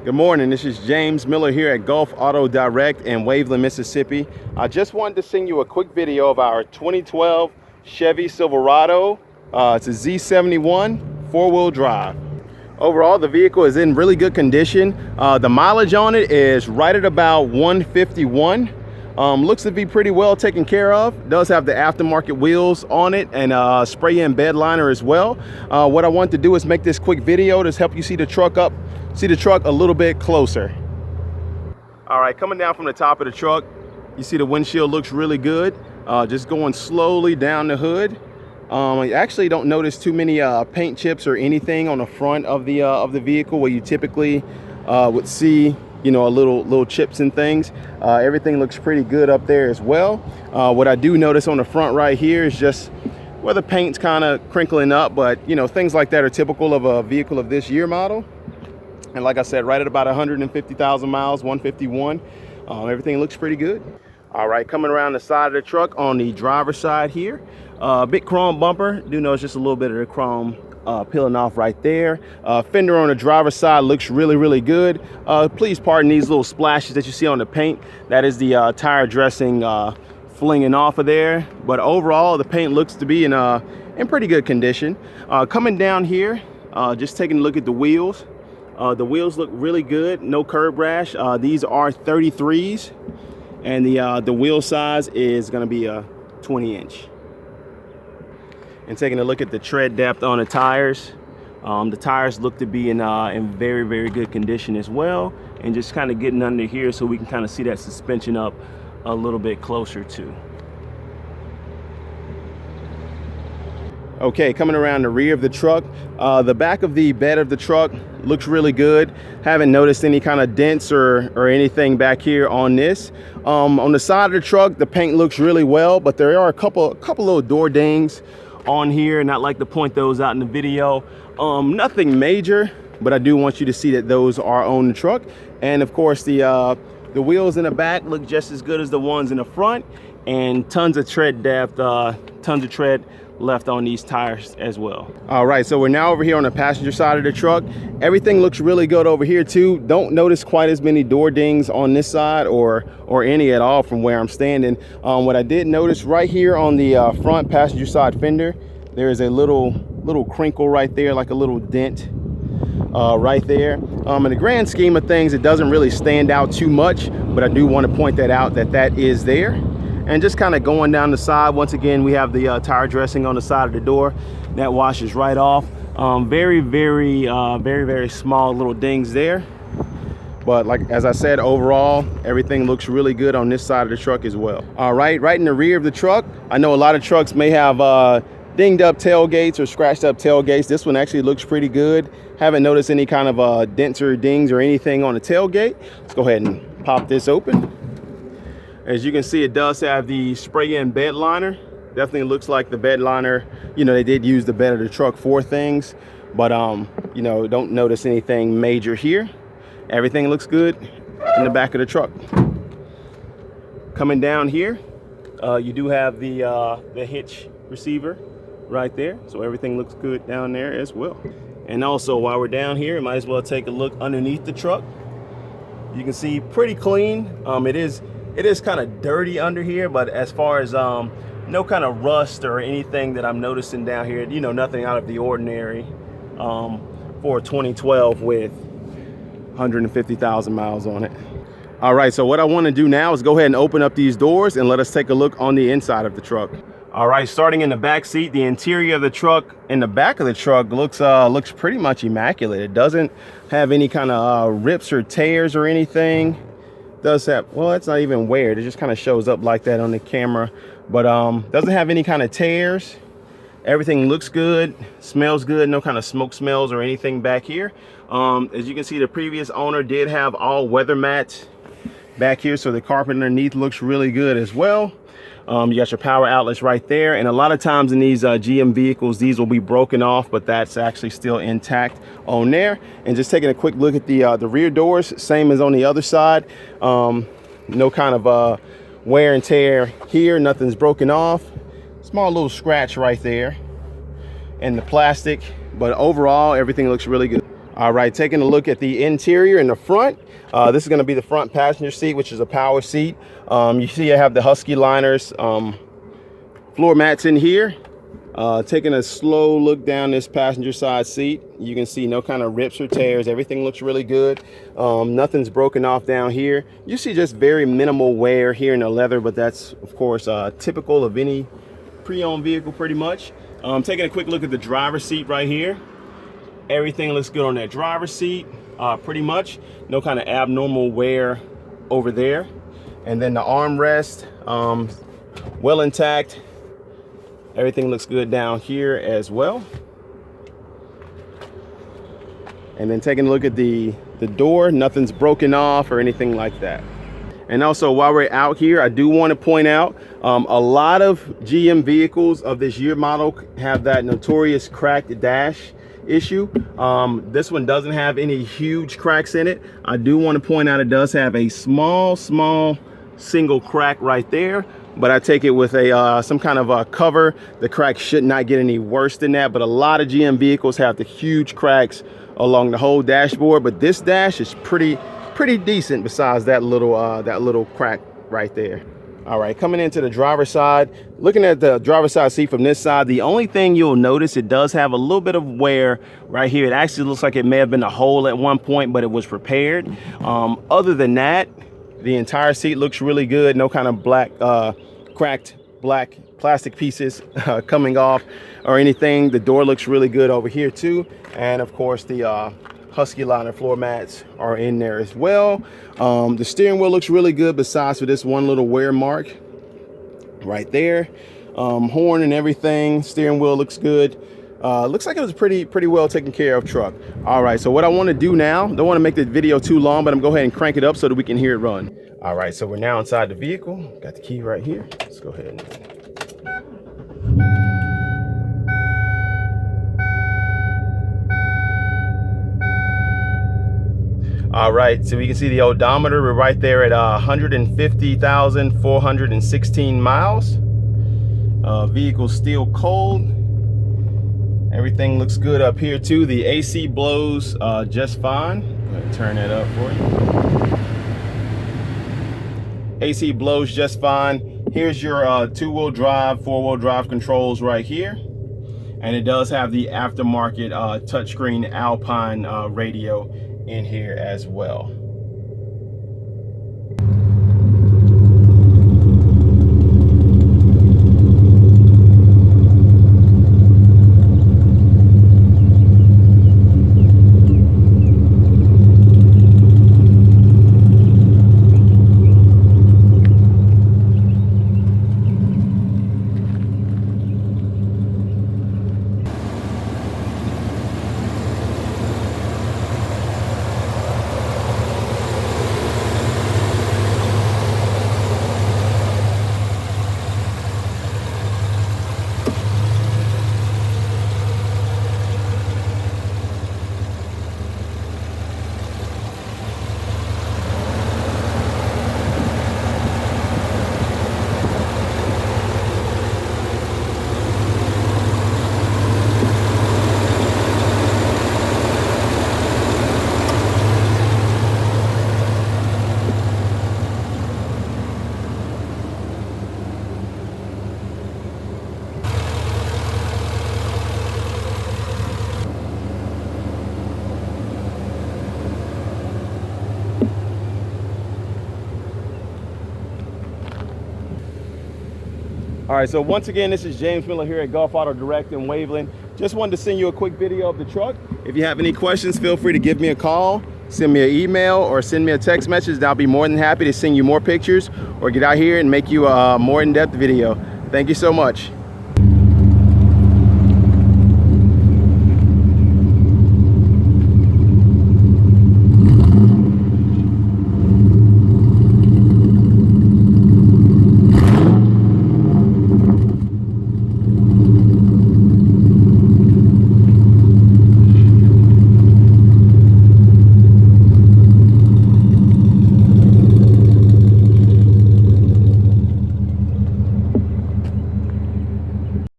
Good morning, this is James Miller here at Gulf Auto Direct in Waveland, Mississippi. I just wanted to send you a quick video of our 2012 Chevy Silverado. It's a Z71 four-wheel drive. Overall, the vehicle is in really good condition. The mileage on it is right at about 151. Looks to be pretty well taken care of. Does have the aftermarket wheels on it and spray-in bed liner as well. What I want to do is make this quick video to help you see the truck a little bit closer. All right, coming down from the top of the truck, you see the windshield looks really good. Just going slowly down the hood. I actually don't notice too many paint chips or anything on the front of the vehicle where you typically would see, you know, a little chips and things. Everything looks pretty good up there as well. What I do notice on the front right here is just where the paint's kind of crinkling up, but you know, things like that are typical of a vehicle of this year model. And like I said, right at about 150,000 miles, 151. Everything looks pretty good. All right, coming around the side of the truck on the driver's side here, big chrome bumper. Do notice just a little bit of the chrome peeling off right there. Fender on the driver's side looks really good. Please pardon these little splashes that you see on the paint. That is the tire dressing flinging off of there. But overall, the paint looks to be in pretty good condition. Coming down here, just taking a look at the wheels. The wheels look really good, no curb rash. These are 33s, and the wheel size is going to be a 20-inch. And taking a look at the tread depth on the tires look to be in very good condition as well. And just kind of getting under here so we can kind of see that suspension up a little bit closer too. Okay, coming around the rear of the truck, the back of the bed of the truck looks really good. Haven't noticed any kind of dents or anything back here on this. On the side of the truck, the paint looks really well, but there are a couple little door dings on here, and I'd like to point those out in the video. Nothing major, but I do want you to see that those are on the truck. And of course, the wheels in the back look just as good as the ones in the front, and tons of tread depth, tons of tread left on these tires as well. All right, so we're now over here on the passenger side of the truck. Everything looks really good over here too. Don't notice quite as many door dings on this side or any at all from where I'm standing. What I did notice right here on the front passenger side fender, there is a little crinkle right there, like a little dent right there. In the grand scheme of things, it doesn't really stand out too much, but I do want to point that out that is there. And just kind of going down the side, once again, we have the tire dressing on the side of the door. That washes right off. Very small little dings there. But like, as I said, overall, everything looks really good on this side of the truck as well. All right, right in the rear of the truck, I know a lot of trucks may have dinged up tailgates or scratched up tailgates. This one actually looks pretty good. Haven't noticed any kind of dents or dings or anything on the tailgate. Let's go ahead and pop this open. As you can see, it does have the spray-in bed liner. Definitely looks like the bed liner, you know, they did use the bed of the truck for things, but you know, don't notice anything major here. Everything looks good in the back of the truck. Coming down here, you do have the hitch receiver right there, so everything looks good down there as well. And also, while we're down here, might as well take a look underneath the truck. You can see pretty clean. It is kind of dirty under here, but as far as no kind of rust or anything that I'm noticing down here, you know, nothing out of the ordinary for a 2012 with 150,000 miles on it. All right, so what I want to do now is go ahead and open up these doors and let us take a look on the inside of the truck. All right, starting in the back seat, the interior of the truck in the back of the truck looks pretty much immaculate. It doesn't have any kind of rips or tears or anything. Does have, well, it's not even weird, it just kind of shows up like that on the camera, but doesn't have any kind of tears. Everything looks good, smells good, no kind of smoke smells or anything back here. As you can see, the previous owner did have all weather mats back here, so the carpet underneath looks really good as well. You got your power outlets right there, and a lot of times in these GM vehicles, these will be broken off, but that's actually still intact on there. And just taking a quick look at the rear doors, same as on the other side. No kind of wear and tear here, nothing's broken off. Small little scratch right there in the plastic, but overall everything looks really good. All right, taking a look at the interior in the front. This is going to be the front passenger seat, which is a power seat. You see I have the Husky liners floor mats in here. Taking a slow look down this passenger side seat, you can see no kind of rips or tears. Everything looks really good. Nothing's broken off down here. You see just very minimal wear here in the leather, but that's of course typical of any pre-owned vehicle pretty much. Taking a quick look at the driver's seat right here. Everything looks good on that driver's seat, pretty much. No kind of abnormal wear over there. And then the armrest, well intact. Everything looks good down here as well. And then taking a look at the door, nothing's broken off or anything like that. And also while we're out here, I do want to point out a lot of GM vehicles of this year model have that notorious cracked dash issue. This one doesn't have any huge cracks in it. I do want to point out it does have a small single crack right there, but I take it with a some kind of a cover. The crack should not get any worse than that, but a lot of GM vehicles have the huge cracks along the whole dashboard, but this dash is pretty decent besides that little crack right there. All right, coming into the driver's side, looking at the driver's side seat from this side, the only thing you'll notice, it does have a little bit of wear right here. It actually looks like it may have been a hole at one point, but it was repaired. Other than that, the entire seat looks really good. No kind of black, cracked black plastic pieces coming off or anything. The door looks really good over here too. And of course the Husky liner floor mats are in there as well. The steering wheel looks really good besides for this one little wear mark right there. Horn and everything, steering wheel looks good. Looks like it was pretty well taken care of truck. All right, so what I want to do now, don't want to make the video too long, but I'm gonna go ahead and crank it up so that we can hear it run. All right, so we're now inside the vehicle. Got the key right here. Let's go ahead and all right, so we can see the odometer. We're right there at 150,416 miles. Vehicle's still cold. Everything looks good up here too. The AC blows just fine. Go ahead and turn that up for you. AC blows just fine. Here's your two-wheel drive, four-wheel drive controls right here. And it does have the aftermarket touchscreen Alpine radio in here as well. All right, so once again, this is James Miller here at Gulf Auto Direct in Waveland. Just wanted to send you a quick video of the truck. If you have any questions, feel free to give me a call, send me an email, or send me a text message. I'll be more than happy to send you more pictures or get out here and make you a more in-depth video. Thank you so much.